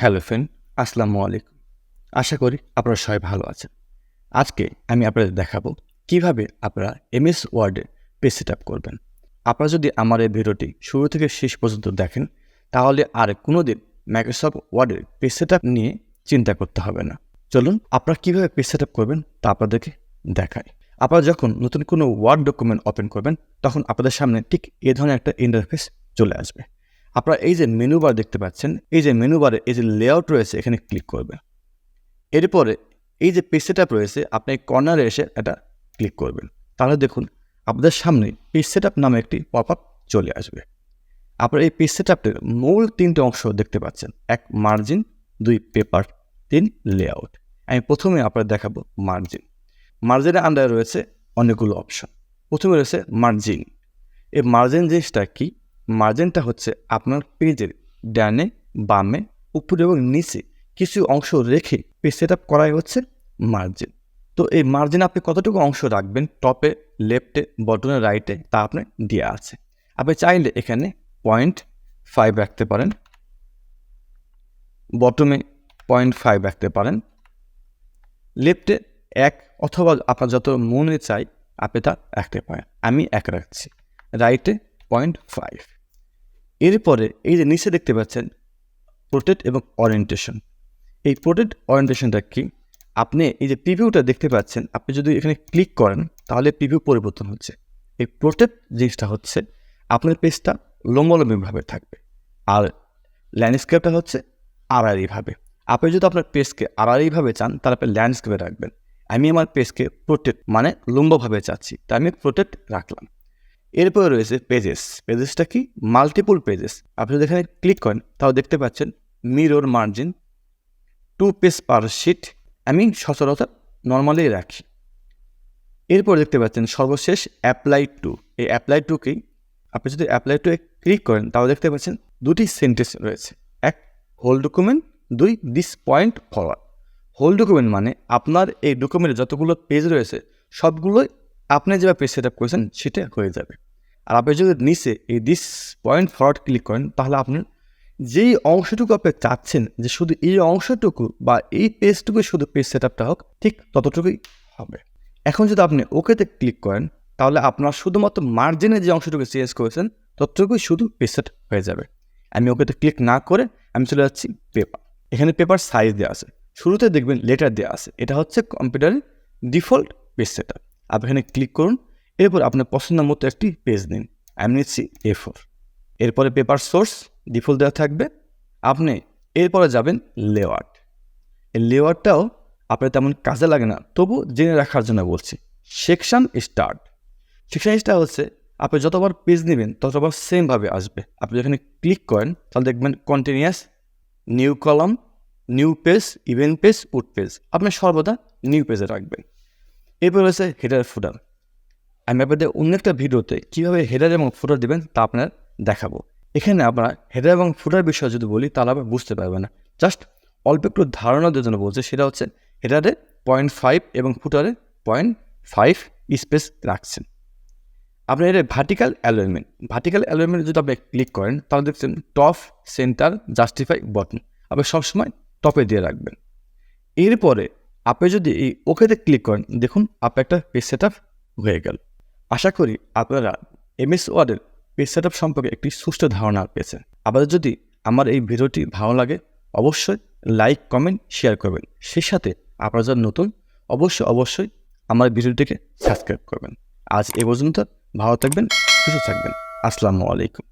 Hello friend, আসসালামু আলাইকুম। আশা করি আপনারা সবাই ভালো আছেন। আজকে আমি আপনাদের দেখাবো কিভাবে আপনারা এমএস ওয়ার্ডে পেজ সেটআপ করবেন। আপনারা যদি আমার এই ভিডিওটি শুরু থেকে শেষ পর্যন্ত দেখেন, তাহলে আর কোনোদিন মাইক্রোসফট ওয়ার্ডের পেজ সেটআপ নিয়ে চিন্তা করতে হবে না। চলুন আপনারা কিভাবে পেজ সেটআপ করবেন তা আপনাদেরকে দেখাই। আপনারা যখন নতুন কোনো ওয়ার্ড ডকুমেন্ট ওপেন করবেন, তখন আপনাদের সামনে ঠিক এই ধরনের একটা ইন্টারফেস চলে আসবে। আপনারা এই যে মেনু বার দেখতে পাচ্ছেন, এই যে মেনু বারে এই যে লেআউট রয়েছে, এখানে ক্লিক করবেন। এরপরে এই যে পেজ সেটআপ রয়েছে, আপনি কর্নারে এসে এটা ক্লিক করবেন। তাহলে দেখুন আপনাদের সামনে পেজ সেটআপ নামে একটি পপআপ চলে আসবে। আপনারা এই পেজ সেটআপের মূল 3টে অংশ দেখতে পাচ্ছেন। 1 মার্জিন, 2 পেপার, 3 লেআউট। আমি প্রথমে আপনাদের দেখাবো মার্জিন। মার্জিনের আন্ডারে রয়েছে অনেকগুলো অপশন। প্রথমে রয়েছে মার্জিন। এই মার্জিন জিনিসটা কি? মার্জিনটা হচ্ছে আপনার পেজের ডানে, বামে, উপরে এবং নিচে কিছু অংশ রেখে পেজ সেট আপ করাই হচ্ছে মার্জিন। তো এই মার্জিনে আপনি কতটুকু অংশ রাখবেন, টপে, লেফটে, বটনে, রাইটে, তা আপনার দেওয়া আছে। আপনি চাইলে এখানে 0.5 রাখতে পারেন, বটমে 0.5 রাখতে পারেন, লেফটে 1 অথবা আপনার যত মনে চাই আপনি তা রাখতে পারেন। আমি 1 রাখছি, রাইটে 0.5। এরপরে এই যে নিচে দেখতে পাচ্ছেন প্রোটেক্ট এবং ওরিয়েন্টেশন। এই প্রোটেক্ট ওরিয়েন্টেশনটা কি? আপনি এই যে প্রিভিউটা দেখতে পাচ্ছেন, আপনি যদি এখানে ক্লিক করেন তাহলে প্রিভিউ পরিবর্তন হচ্ছে। এই প্রোটেক্ট জিনিসটা হচ্ছে আপনার পেজটা লম্বালম্বিভাবে থাকবে, আর ল্যান্ডস্কেপটা হচ্ছে আড়াআড়িভাবে। আপনি যদি আপনার পেজকে আড়াআড়িভাবে চান তাহলে আপনি ল্যান্ডস্কেপে রাখবেন। আমি আমার পেজকে প্রোটেক্ট মানে লম্বভাবে চাচ্ছি, তাই আমি প্রোটেক্ট রাখলাম। এরপরে রয়েছে পেজেস। পেজেসটা কি? Multiple pages. আপনি যদি এখানে ক্লিক করেন তাহলে দেখতে পাচ্ছেন mirror margin, 2 page per sheet. আমি সচরাচর নর্মালি রাখি। এরপর দেখতে পাচ্ছেন সর্বশেষ অ্যাপ্লাই টু। এই অ্যাপ্লাই টুকেই আপনি যদি অ্যাপ্লাই টু ক্লিক করেন তাহলে দেখতে পাচ্ছেন 2টি সেন্টেন্স রয়েছে। 1 whole document, 2 this point forward. Whole document মানে আপনার এই ডকুমেন্টে যতগুলো পেজ রয়েছে সবগুলোই আপনি যেভাবে পেজ সেট আপ করেছেন সেটা হয়ে যাবে। আর আপনি যদি নিচে এই দিস পয়েন্ট ফরওয়ার্ড ক্লিক করেন তাহলে আপনার যেই অংশটুকু আপনি চাচ্ছেন যে শুধু এই অংশটুকু বা এই পেজটুকু শুধু পেজ সেট আপটা হোক, ঠিক ততটুকুই হবে। এখন যদি আপনি ওকেতে ক্লিক করেন তাহলে আপনার শুধুমাত্র মার্জিনে যে অংশটুকু চেঞ্জ করেছেন ততটুকুই শুধু পেজ সেট হয়ে যাবে। আমি ওকেতে ক্লিক না করে আমি চলে যাচ্ছি পেপার। এখানে পেপার সাইজ দেওয়া আছে, শুরুতে দেখবেন লেটার দেওয়া আছে। এটা হচ্ছে কম্পিউটারের ডিফল্ট পেজ সেট আপ। আপনি এখানে ক্লিক করুন, এরপর আপনার পছন্দ মতো একটি পেজ নিন। আমি নিচ্ছি A4। এরপরে পেপার সোর্স ডিফল্ট দেওয়া থাকবে। আপনি এরপরে যাবেন লেআউট। এই লেআউটটাও আপনার তেমন কাজে লাগে না, তবু জেনে রাখার জন্য বলছি। Section start. সেকশন স্টার্ট হচ্ছে আপনি যতবার পেজ নেবেন ততবার সেমভাবে আসবে। আপনি যেখানে ক্লিক করেন তাহলে দেখবেন continuous, new column, new page, even page, odd page. আপনি সর্বদা নিউ পেজে রাখবেন। এরপর হচ্ছে হেডার ফুটার। আমি আপনাদের অন্য একটা ভিডিওতে কীভাবে হেডার এবং ফুটার দেবেন তা আপনার দেখাবো। এখানে আপনারা হেডার এবং ফুটার বিষয়ে যদি বলি তাহলে আবার বুঝতে পারবেন না। জাস্ট অল্প একটু ধারণা দেওয়ার জন্য বলছে। সেটা হচ্ছে হেডারে 0.5 এবং ফুটারে 0.5 স্পেস রাখছেন। আপনার এটা ভার্টিক্যাল অ্যালাইনমেন্ট। ভার্টিক্যাল অ্যালাইনমেন্ট যদি আপনি ক্লিক করেন তাহলে দেখছেন টপ, সেন্টার, জাস্টিফাই, বটন। আপনি সবসময় টপে দিয়ে রাখবেন। এরপরে আপনি যদি এই ওকেতে ক্লিক করেন, দেখুন আপনার একটা পেজ সেট আপ হয়ে গেল। আশা করি আপনারা এমএস ওয়ার্ডের পেজ সেট আপ সম্পর্কে একটি সুষ্ঠু ধারণা পেয়েছেন। আপনাদের যদি আমার এই ভিডিওটি ভালো লাগে অবশ্যই লাইক, কমেন্ট, শেয়ার করবেন। সেই সাথে আপনারা যারা নতুন অবশ্যই আমার ভিডিওটিকে সাবস্ক্রাইব করবেন। আজ এ পর্যন্ত। ভালো থাকবেন, সুস্থ থাকবেন। আসসালামু আলাইকুম।